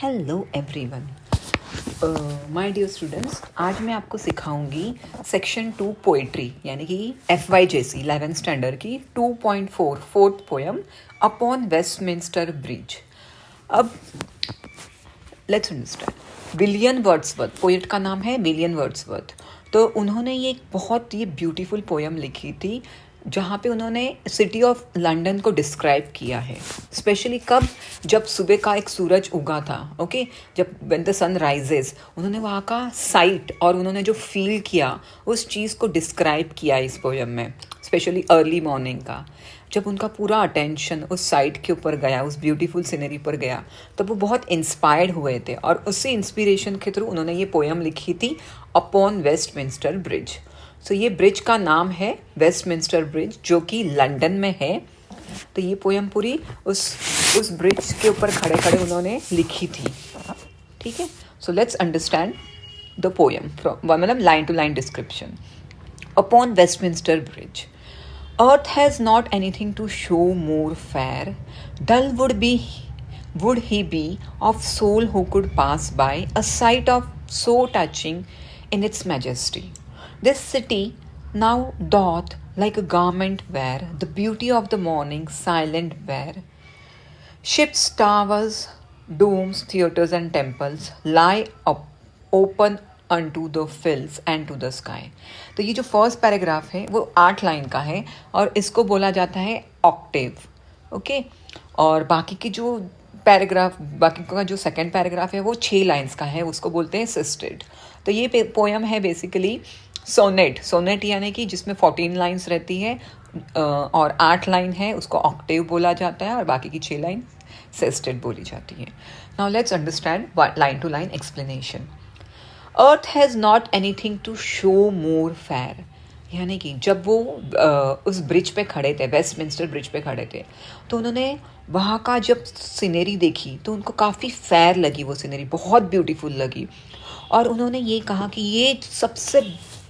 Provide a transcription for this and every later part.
Hello everyone, my dear students, आज मैं आपको सिखाऊंगी सेक्शन 2 पोइट्री यानी कि FYJC 11th स्टैंडर्ड की 2.4 fourth poem upon Westminster bridge. अब let's understand. William Wordsworth, poet का नाम है विलियम वर्ड्सवर्थ। तो उन्होंने ये एक बहुत ही ब्यूटीफुल पोयम लिखी थी जहाँ पे उन्होंने सिटी ऑफ लंदन को डिस्क्राइब किया है। स्पेशली कब, जब सुबह का एक सूरज उगा था, ओके, जब व्हेन द सन राइजेस, उन्होंने वहाँ का साइट और उन्होंने जो फील किया उस चीज़ को डिस्क्राइब किया इस पोयम में। स्पेशली अर्ली मॉर्निंग का जब उनका पूरा अटेंशन उस साइट के ऊपर गया, उस ब्यूटीफुल सीनरी पर गया, तब वो बहुत इंस्पायर्ड हुए थे और उसी इंस्पिरेशन के थ्रू उन्होंने ये पोयम लिखी थी अपॉन वेस्टमिंस्टर ब्रिज। सो ये ब्रिज का नाम है वेस्टमिंस्टर ब्रिज, जो कि लंदन में है। तो ये पोयम पूरी उस ब्रिज के ऊपर खड़े खड़े उन्होंने लिखी थी। ठीक है, so let's understand the poem from, मतलब line to line description. Upon Westminster bridge, earth has not anything to show more fair, dull would he be of soul who could pass by, a sight of so touching in its majesty. This city now doth like a garment wear, the beauty of the morning silent wear. Ships, towers, domes, theatres and temples lie up, open unto the fields and to the sky. तो ये जो first paragraph है वो 8 line का है और इसको बोला जाता है ऑक्टेव, ओके। और बाकी की जो पैराग्राफ, बाकी का जो सेकंड पैराग्राफ है वो 6 लाइन्स का है, उसको बोलते हैं सिस्टेड। तो ये पोयम है बेसिकली सोनेट यानी कि जिसमें 14 लाइन्स रहती है और 8 लाइन है, उसको ऑक्टेव बोला जाता है और बाकी की 6 लाइन सिस्टेड बोली जाती है। Now let's understand line to line explanation. Earth has not anything to show more fair, यानी कि जब वो उस ब्रिज पे खड़े थे, वेस्टमिंस्टर ब्रिज पे खड़े थे, तो उन्होंने वहाँ का जब सीनरी देखी तो उनको काफ़ी फेयर लगी, वो सीनरी बहुत ब्यूटीफुल लगी। और उन्होंने ये कहा कि ये सबसे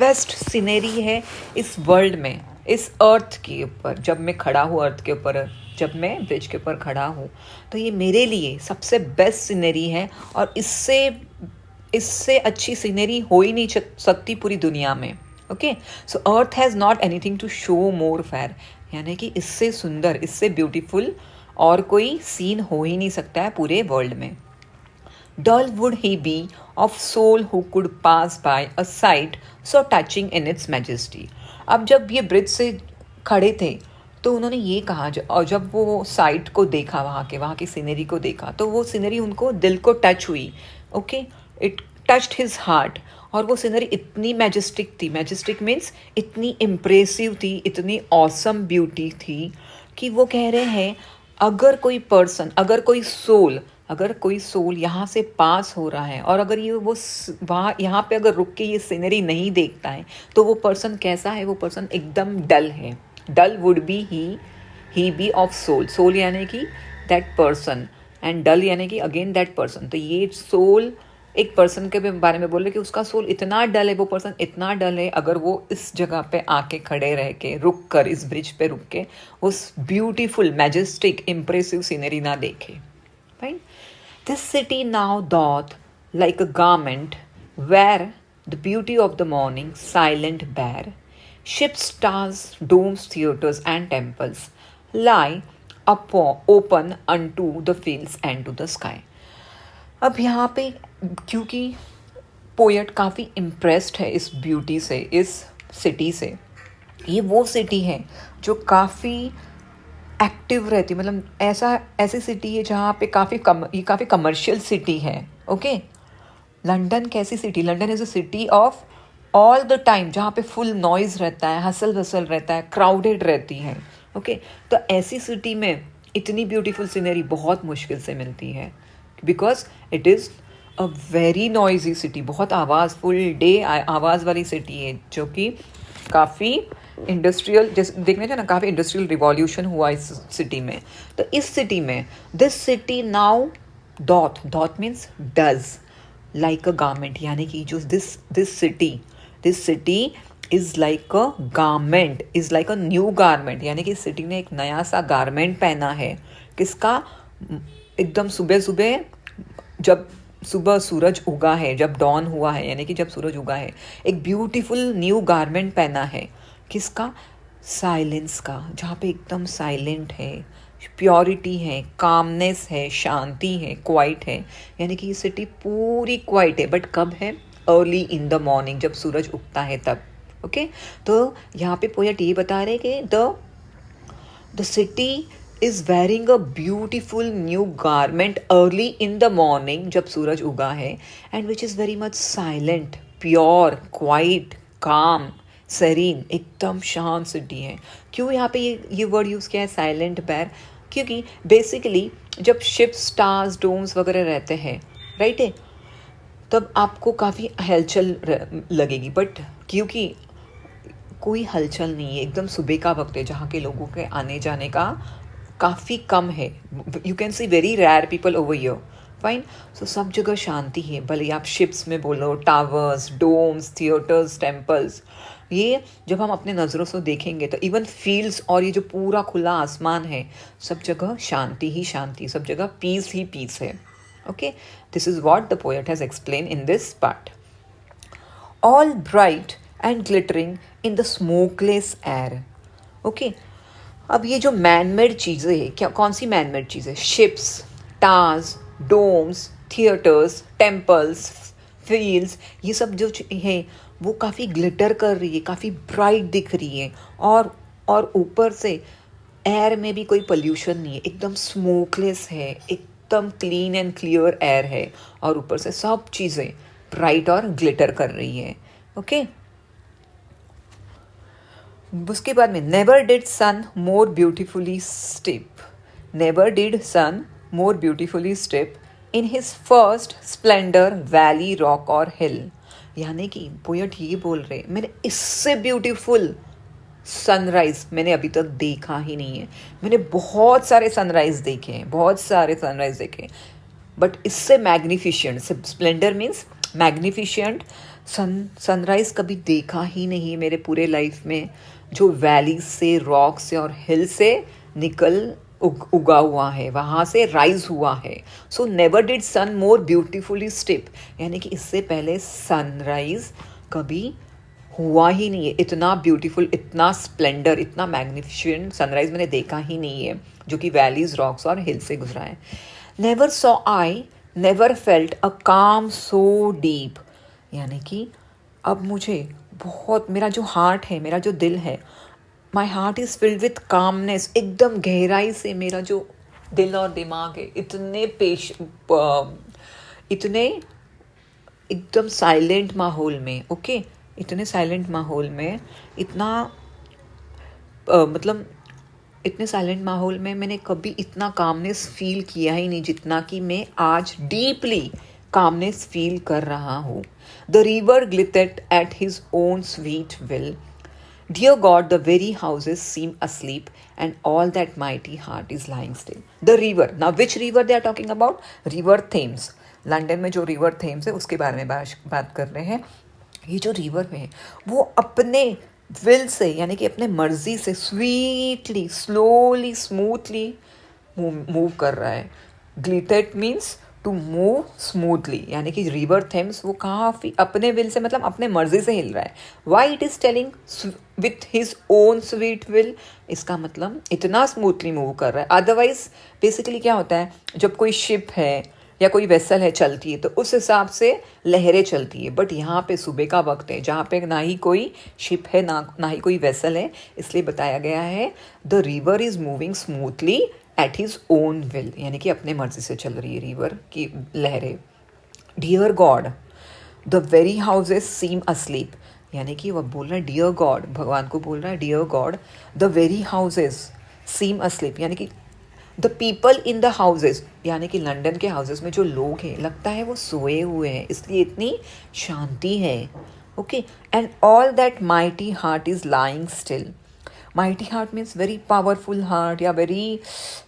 बेस्ट सीनरी है इस वर्ल्ड में, इस अर्थ के ऊपर। जब मैं खड़ा हूँ अर्थ के ऊपर, जब मैं ब्रिज के ऊपर खड़ा हूँ, तो ये मेरे लिए सबसे बेस्ट सीनरी है और इससे अच्छी सीनरी हो ही नहीं सकती पूरी दुनिया में, okay. So earth has not anything to show more fair, यानी कि इससे सुंदर, इससे ब्यूटीफुल और कोई सीन हो ही नहीं सकता है पूरे वर्ल्ड में। Dull would he be of soul who could pass by, a sight so touching in its majesty. अब जब ये ब्रिज से खड़े थे तो उन्होंने ये कहा, और जब वो साइट को देखा, वहाँ की सीनरी को देखा, तो वो सीनरी उनको दिल को टच हुई, okay. It touched his heart. और वो सीनरी इतनी मैजेस्टिक थी, मैजेस्टिक मीन्स इतनी इम्प्रेसिव थी, इतनी ऑसम ब्यूटी थी कि वो कह रहे हैं अगर कोई पर्सन, अगर कोई सोल यहाँ से पास हो रहा है और अगर ये वो वहाँ यहाँ पे अगर रुक के ये सीनरी नहीं देखता है तो वो पर्सन कैसा है? वो पर्सन एकदम डल है। Dull would be he be of soul यानी कि दैट पर्सन, एंड डल यानी कि अगेन दैट पर्सन। तो ये सोल एक पर्सन के बारे में बोल रहे कि उसका सोल इतना डल है, वो पर्सन इतना डल है, अगर वो इस जगह पे आके खड़े रह के, रुक कर, इस ब्रिज पे रुक के उस ब्यूटीफुल मैजेस्टिक इम्प्रेसिव सीनरी ना देखे। Right? This city now doth like a garment wear, the beauty of the morning silent bare. Ships, stars, domes, theatres and temples lie open unto the fields and to the sky. अब यहाँ पे क्योंकि poet काफ़ी impressed है इस beauty से, इस city से, ये वो सिटी है जो काफ़ी एक्टिव रहती, मतलब ऐसी सिटी है जहाँ पे काफ़ी कमर्शियल सिटी है, ओके। लंदन कैसी city? London is a city of all the time, जहाँ पे फुल नॉइज़ रहता है, हसल वसल रहता है, क्राउडेड रहती है, ओके। तो ऐसी सिटी में इतनी ब्यूटीफुल सीनरी बहुत मुश्किल से मिलती है, because it is a very noisy city, बहुत आवाज़, फुल डे आवाज़ वाली सिटी है, जो कि काफ़ी इंडस्ट्रियल, जैसे देखने जाए ना, काफ़ी इंडस्ट्रियल रिवॉल्यूशन हुआ इस सिटी में। तो इस सिटी में this city now doth means does like a garment, यानी कि जो this city is like a garment, is like a new garment, यानी कि सिटी ने एक नया सा गारमेंट पहना है। किसका? एकदम सुबह सुबह जब सुबह सूरज उगा है, जब डॉन हुआ है, यानी कि जब सूरज उगा है, एक ब्यूटीफुल न्यू गारमेंट पहना है। किसका? साइलेंस का, जहाँ पे एकदम साइलेंट है, प्योरिटी है, कामनेस है, शांति है, क्वाइट है। यानी कि ये सिटी पूरी क्वाइट है। बट कब है? अर्ली इन द मॉर्निंग, जब सूरज उगता है तब। ओके, तो यहाँ पे पोएट ये बता रहे कि the city is wearing a beautiful new garment early in the morning, जब सूरज उगा है, and which is very much silent, pure, quiet, calm, serene, एकदम शांत सिटी है। क्यों यहाँ पे ये वर्ड यूज़ किया है साइलेंट पैर? क्योंकि बेसिकली जब शिप्स, स्टार्स, डोम्स वगैरह रहते हैं, राइट है, तब आपको काफ़ी हलचल लगेगी। बट क्योंकि कोई हलचल नहीं है, एकदम सुबह का वक्त है जहाँ के लोगों के आने जाने का काफ़ी कम है। You can see very rare people over here, fine. So सब जगह शांति है, भले आप शिप्स में बोलो, टावर्स, डोम्स, थिएटर्स, टेम्पल्स, ये जब हम अपने नज़रों से देखेंगे तो इवन फील्ड्स और ये जो पूरा खुला आसमान है, सब जगह शांति ही शांति, सब जगह पीस ही पीस है। Okay, this is what the poet has explain in this part. All bright and glittering in the smokeless air. Okay, अब ये जो मैनमेड चीज़ें हैं, क्या कौन सी मैनमेड चीज़ें? Ships, towers, domes, theatres, temples, fields, ये सब जो है वो काफ़ी ग्लिटर कर रही है, काफ़ी ब्राइट दिख रही है। और ऊपर से एयर में भी कोई पोल्यूशन नहीं है, एकदम स्मोकलेस है, एकदम क्लीन एंड क्लियर एयर है, और ऊपर से सब चीज़ें ब्राइट और ग्लिटर कर रही है। ओके, उसके बाद में never did sun more beautifully step, never did sun more beautifully step in his first splendour valley, rock और हिल। यानी कि पोएट ये बोल रहे, मैंने इससे ब्यूटीफुल सनराइज मैंने अभी तक देखा ही नहीं है। मैंने बहुत सारे सनराइज देखे हैं, बहुत सारे सनराइज देखे, बट इससे magnificent, Splendor means magnificent sunrise कभी देखा ही नहीं मेरे पूरे लाइफ में, जो वैली से, रॉक से और हिल से निकल उगा हुआ है, वहाँ से राइज हुआ है। So never did sun more beautifully step, यानी कि इससे पहले सनराइज कभी हुआ ही नहीं है। इतना ब्यूटीफुल, इतना स्प्लेंडर, इतना मैग्निफिशेंट सनराइज मैंने देखा ही नहीं है, जो कि वैलीज, रॉक्स और हिल से गुजरा है। Never saw I, never felt a काम सो डीप, यानी कि अब मुझे बहुत, मेरा जो हार्ट है, मेरा जो दिल है, my heart is filled with calmness, एकदम गहराई से मेरा जो दिल और दिमाग है, इतने एकदम साइलेंट माहौल में, ओके, इतने साइलेंट माहौल में, मतलब इतने साइलेंट माहौल में मैंने कभी इतना कामनेस फील किया ही नहीं जितना कि मैं आज डीपली कामनेस फील कर रहा हूँ। The river glided at his own sweet will, Dear God, the very houses seem asleep and all that mighty heart is lying still. The river. Now, which river they are talking about? River Thames. London में जो river Thames है उसके बारे में बात कर रहे हैं। ये जो रिवर है वो अपने विल से, यानी कि अपने मर्जी से स्वीटली, स्लोली, स्मूथली मूव कर रहा है। ग्लिटेड मीन्स टू मूव स्मूथली, यानी कि रिवर थेम्स वो काफ़ी अपने विल से, मतलब अपने मर्जी से हिल रहा है। Why it is telling with his own sweet will, इसका मतलब इतना स्मूथली मूव कर रहा है। अदरवाइज बेसिकली क्या होता है, जब कोई शिप है या कोई वेसल है चलती है तो उस हिसाब से लहरें चलती है, बट यहाँ पे सुबह का वक्त है जहाँ पे ना ही कोई शिप है, ना ही कोई वेसल है, इसलिए बताया गया है the river is moving smoothly eight his own will, यानी कि अपने मर्जी से चल रही है रिवर की लहरें। Dear God, the very houses seem asleep, यानी कि वह बोल रहा है डियर गॉड, भगवान को बोल रहा है dear God, the very houses seem asleep, यानी कि the people in the houses, यानी कि लंदन के हाउसेस में जो लोग हैं लगता है वो सोए हुए हैं, इसलिए इतनी शांति है। Okay, and all that mighty heart is lying still. Mighty heart means very powerful heart या वेरी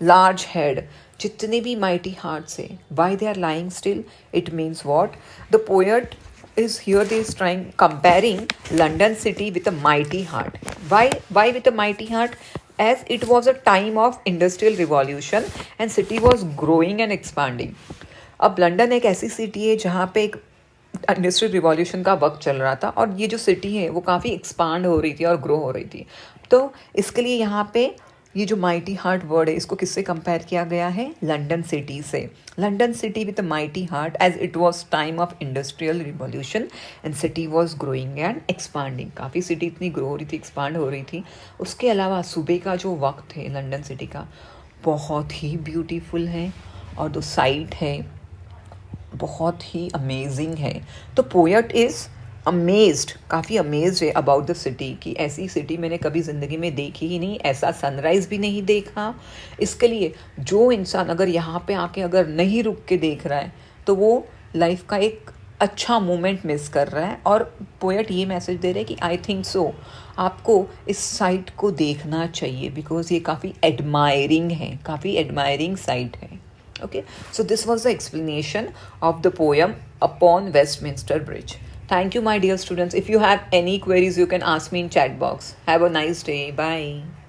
लार्ज हेड। जितने भी माइटी हार्ट्स है, why they are lying still, it means what, the poet is here they is trying comparing London city with a mighty heart. Why with a mighty heart? As it was a time of industrial revolution and city was growing and expanding. अब London एक ऐसी city है जहाँ पे एक industrial revolution का वक्त चल रहा था और ये जो सिटी है वो काफ़ी एक्सपांड हो रही थी और ग्रो हो रही थी। तो इसके लिए यहाँ पे ये जो माइटी हार्ट वर्ड है इसको किससे कंपेयर किया गया है? लंदन सिटी से। London city with a mighty heart as it was time of industrial revolution and city was growing and expanding. काफ़ी सिटी इतनी ग्रो हो रही थी, एक्सपांड हो रही थी। उसके अलावा सुबह का जो वक्त है लंदन सिटी का बहुत ही ब्यूटीफुल है और जो साइट है बहुत ही अमेजिंग है। तो पोएट इज़ अमेज्ड, काफ़ी अमेज्ड है अबाउट द सिटी कि ऐसी सिटी मैंने कभी ज़िंदगी में देखी ही नहीं, ऐसा सनराइज़ भी नहीं देखा। इसके लिए जो इंसान अगर यहाँ पे आके अगर नहीं रुक के देख रहा है तो वो लाइफ का एक अच्छा मोमेंट मिस कर रहा है। और पोएट ये मैसेज दे रहे हैं कि आई थिंक सो आपको इस साइट को देखना चाहिए बिकॉज ये काफ़ी एडमायरिंग है, काफ़ी एडमायरिंग साइट है। Okay, so this was the explanation of the poem Upon Westminster Bridge. Thank you, my dear students. If you have any queries, you can ask me in chat box. Have a nice day. Bye.